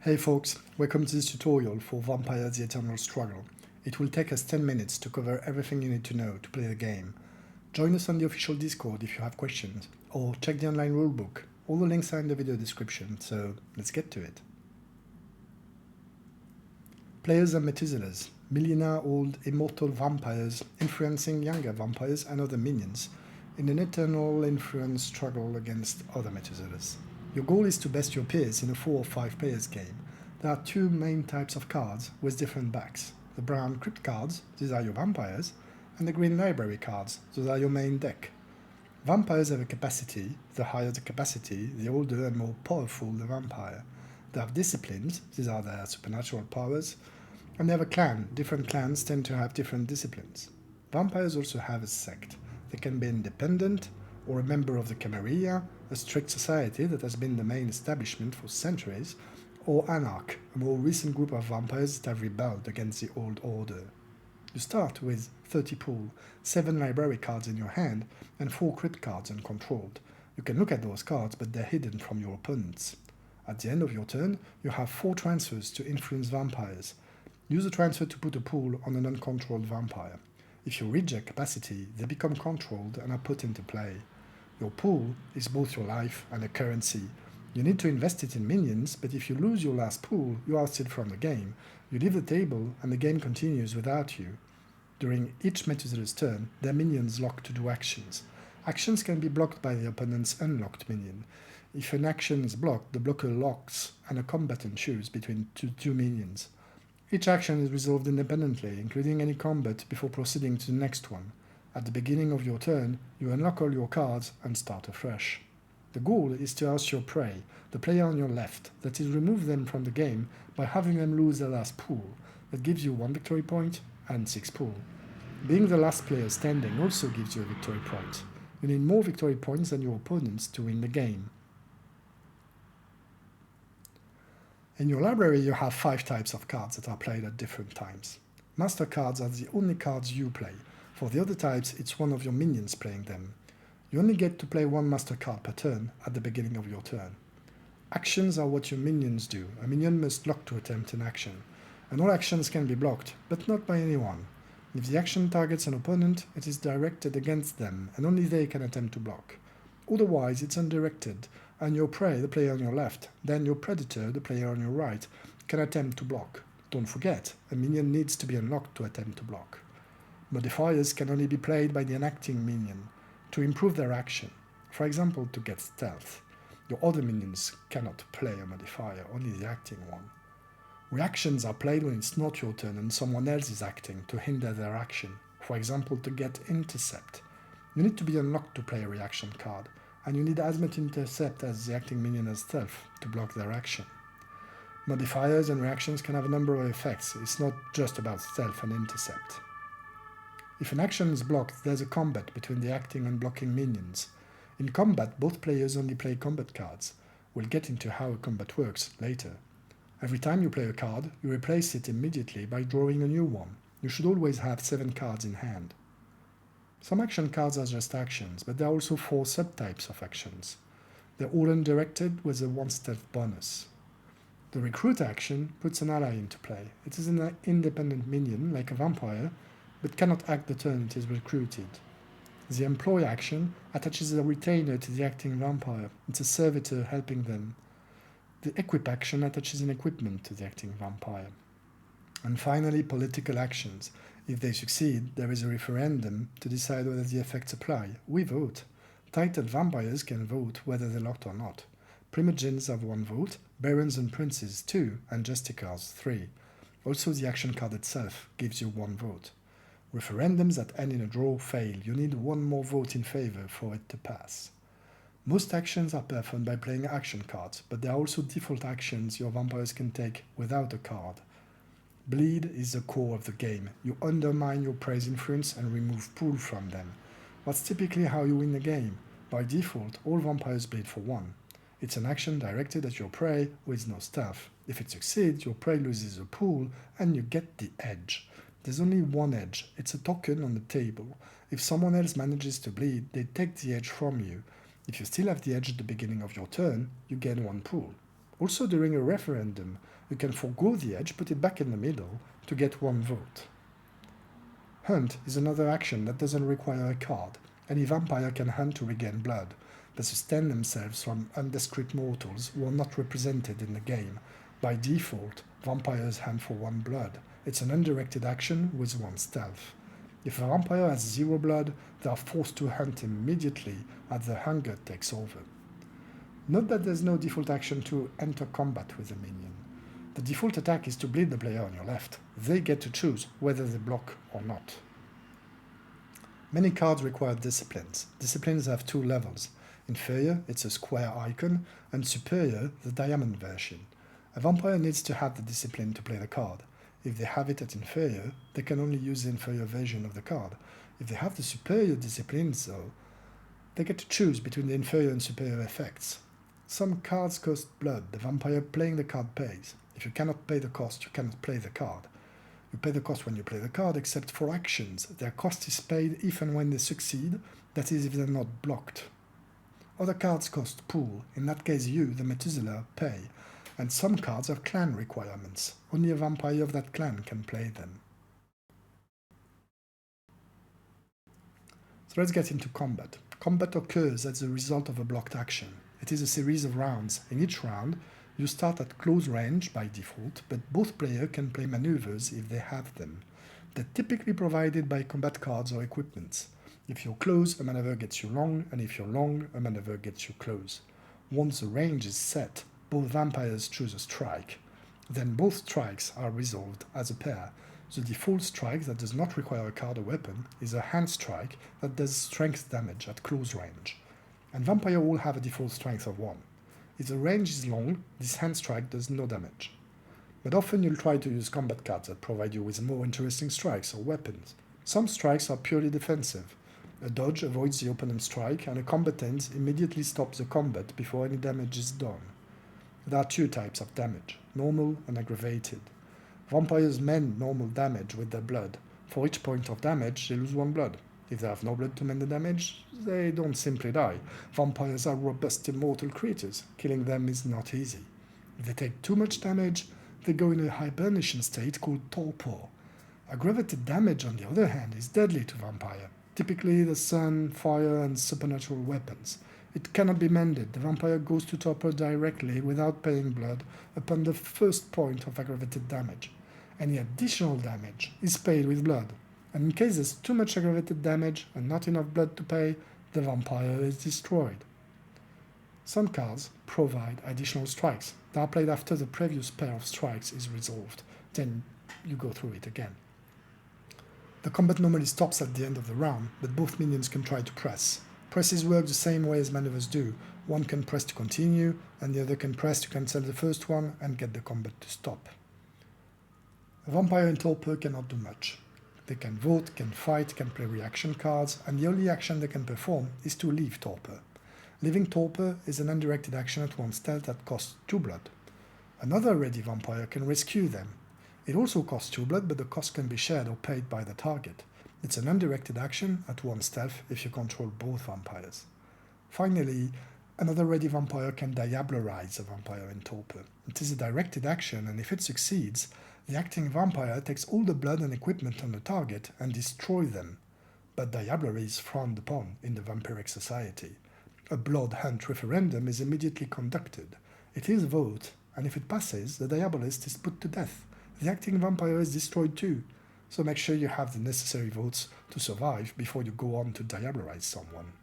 Hey folks, welcome to this tutorial for Vampire the Eternal Struggle. It will take us 10 minutes to cover everything you need to know to play the game. Join us on the official Discord if you have questions, or check the online rulebook. All the links are in the video description, so let's get to it. Players are Methuselahs, millionaire-old immortal vampires influencing younger vampires and other minions in an eternal influence struggle against other Methuselahs. Your goal is to best your peers in a 4 or 5 players game. There are 2 main types of cards with different backs. The brown crypt cards, these are your vampires, and the green library cards, those are your main deck. Vampires have a capacity. The higher the capacity, the older and more powerful the vampire. They have disciplines, these are their supernatural powers, and they have a clan. Different clans tend to have different disciplines. Vampires also have a sect. They can be independent, or a member of the Camarilla, a strict society that has been the main establishment for centuries, or Anarch, a more recent group of vampires that have rebelled against the old order. You start with 30 pool, 7 library cards in your hand, and 4 crypt cards uncontrolled. You can look at those cards, but they're hidden from your opponents. At the end of your turn, you have 4 transfers to influence vampires. Use a transfer to put a pool on an uncontrolled vampire. If you reach their capacity, they become controlled and are put into play. Your pool is both your life and a currency. You need to invest it in minions, but if you lose your last pool, you are ousted from the game. You leave the table and the game continues without you. During each Methuselah's turn, their minions lock to do actions. Actions can be blocked by the opponent's unlocked minion. If an action is blocked, the blocker locks and a combatant chooses between two minions. Each action is resolved independently, including any combat, before proceeding to the next one. At the beginning of your turn, you unlock all your cards and start afresh. The goal is to oust your prey, the player on your left, that is, remove them from the game by having them lose their last pool. That gives you 1 victory point and 6 pool. Being the last player standing also gives you a victory point. You need more victory points than your opponents to win the game. In your library you have 5 types of cards that are played at different times. Master cards are the only cards you play. For the other types, it's one of your minions playing them. You only get to play 1 master card per turn at the beginning of your turn. Actions are what your minions do. A minion must lock to attempt an action. And all actions can be blocked, but not by anyone. If the action targets an opponent, it is directed against them, and only they can attempt to block. Otherwise, it's undirected, and your prey, the player on your left, then your predator, the player on your right, can attempt to block. Don't forget, a minion needs to be unlocked to attempt to block. Modifiers can only be played by the enacting minion to improve their action, for example to get stealth. Your other minions cannot play a modifier, only the acting one. Reactions are played when it's not your turn and someone else is acting to hinder their action, for example to get intercept. You need to be unlocked to play a reaction card, and you need as much intercept as the acting minion has stealth to block their action. Modifiers and reactions can have a number of effects. It's not just about stealth and intercept. If an action is blocked, there's a combat between the acting and blocking minions. In combat, both players only play combat cards. We'll get into how a combat works later. Every time you play a card, you replace it immediately by drawing a new one. You should always have 7 cards in hand. Some action cards are just actions, but there are also 4 subtypes of actions. They're all undirected with a 1 stealth bonus. The recruit action puts an ally into play. It is an independent minion, like a vampire, but cannot act the turn it is recruited. The employ action attaches a retainer to the acting vampire. It's a servitor helping them. The equip action attaches an equipment to the acting vampire. And finally, political actions. If they succeed, there is a referendum to decide whether the effects apply. We vote. Titled vampires can vote whether they're locked or not. Primogens have 1 vote, barons and princes 2, and justicars 3. Also, the action card itself gives you 1 vote. Referendums that end in a draw fail. You need 1 more vote in favor for it to pass. Most actions are performed by playing action cards, but there are also default actions your vampires can take without a card. Bleed is the core of the game. You undermine your prey's influence and remove pool from them. That's typically how you win the game. By default, all vampires bleed for 1. It's an action directed at your prey with no stealth. If it succeeds, your prey loses a pool and you get the edge. There's only 1 edge. It's a token on the table. If someone else manages to bleed, they take the edge from you. If you still have the edge at the beginning of your turn, you gain 1 pool. Also during a referendum, you can forgo the edge, put it back in the middle to get one vote. Hunt is another action that doesn't require a card. Any vampire can hunt to regain blood, but sustain themselves from undescript mortals who are not represented in the game. By default, vampires hunt for 1 blood. It's an undirected action with 1 stealth. If a vampire has 0 blood, they are forced to hunt immediately as the hunger takes over. Note that there's no default action to enter combat with a minion. The default attack is to bleed the player on your left. They get to choose whether they block or not. Many cards require disciplines. Disciplines have 2 levels. Inferior, it's a square icon, and superior, the diamond version. A vampire needs to have the discipline to play the card. If they have it at inferior, they can only use the inferior version of the card. If they have the superior disciplines, though, they get to choose between the inferior and superior effects. Some cards cost blood. The vampire playing the card pays. If you cannot pay the cost, you cannot play the card. You pay the cost when you play the card, except for actions. Their cost is paid if and when they succeed, that is, if they're not blocked. Other cards cost pool. In that case, you, the Methuselah, pay. And some cards have clan requirements. Only a vampire of that clan can play them. So let's get into combat. Combat occurs as a result of a blocked action. It is a series of rounds. In each round, you start at close range by default, but both players can play maneuvers if they have them. They're typically provided by combat cards or equipments. If you're close, a maneuver gets you long, and if you're long, a maneuver gets you close. Once the range is set, both vampires choose a strike. Then both strikes are resolved as a pair. The default strike that does not require a card or weapon is a hand strike that does strength damage at close range. And vampires all have a default strength of 1. If the range is long, this hand strike does no damage. But often you'll try to use combat cards that provide you with more interesting strikes or weapons. Some strikes are purely defensive. A dodge avoids the opponent's strike, and a combatant immediately stops the combat before any damage is done. There are 2 types of damage, normal and aggravated. Vampires mend normal damage with their blood. For each point of damage, they lose 1 blood. If they have no blood to mend the damage, they don't simply die. Vampires are robust, immortal creatures. Killing them is not easy. If they take too much damage, they go in a hibernation state called torpor. Aggravated damage, on the other hand, is deadly to vampire. Typically the sun, fire, and supernatural weapons. It cannot be mended. The vampire goes to torpor directly without paying blood upon the first point of aggravated damage. Any additional damage is paid with blood. And in case there's too much aggravated damage and not enough blood to pay, the vampire is destroyed. Some cards provide additional strikes. They are played after the previous pair of strikes is resolved. Then you go through it again. The combat normally stops at the end of the round, but both minions can try to press. Presses work the same way as maneuvers do. One can press to continue, and the other can press to cancel the first one and get the combat to stop. A vampire in torpor cannot do much. They can vote, can fight, can play reaction cards, and the only action they can perform is to leave torpor. Leaving torpor is an undirected action at 1 stealth that costs 2 blood. Another ready vampire can rescue them. It also costs 2 blood, but the cost can be shared or paid by the target. It's an undirected action at 1 stealth if you control both vampires. Finally, another ready vampire can diablerize a vampire in torpor. It is a directed action, and if it succeeds, the acting vampire takes all the blood and equipment on the target and destroys them. But diablerie is frowned upon in the vampiric society. A blood hunt referendum is immediately conducted. It is a vote, and if it passes, the diabolist is put to death. The acting vampire is destroyed too. So make sure you have the necessary votes to survive before you go on to diablerize someone.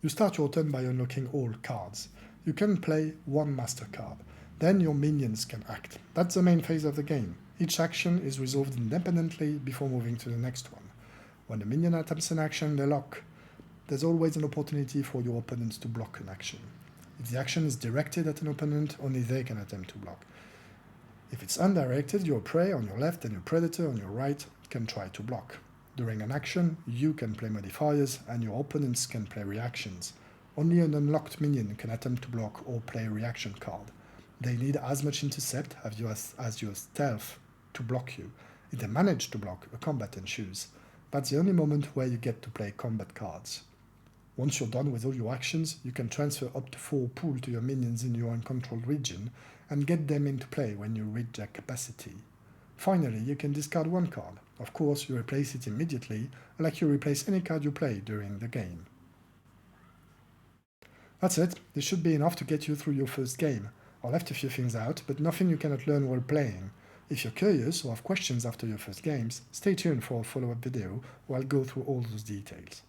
You start your turn by unlocking all cards. You can play 1 master card. Then your minions can act. That's the main phase of the game. Each action is resolved independently before moving to the next one. When a minion attempts an action, they lock. There's always an opportunity for your opponents to block an action. If the action is directed at an opponent, only they can attempt to block. If it's undirected, your prey on your left and your predator on your right can try to block. During an action, you can play modifiers and your opponents can play reactions. Only an unlocked minion can attempt to block or play a reaction card. They need as much intercept as your stealth to block you. If they manage to block, a combat ensues. That's the only moment where you get to play combat cards. Once you're done with all your actions, you can transfer up to 4 pool to your minions in your uncontrolled region and get them into play when you reach their capacity. Finally, you can discard 1 card. Of course, you replace it immediately, like you replace any card you play during the game. That's it, this should be enough to get you through your first game. I left a few things out, but nothing you cannot learn while playing. If you're curious or have questions after your first games, stay tuned for a follow-up video where I'll go through all those details.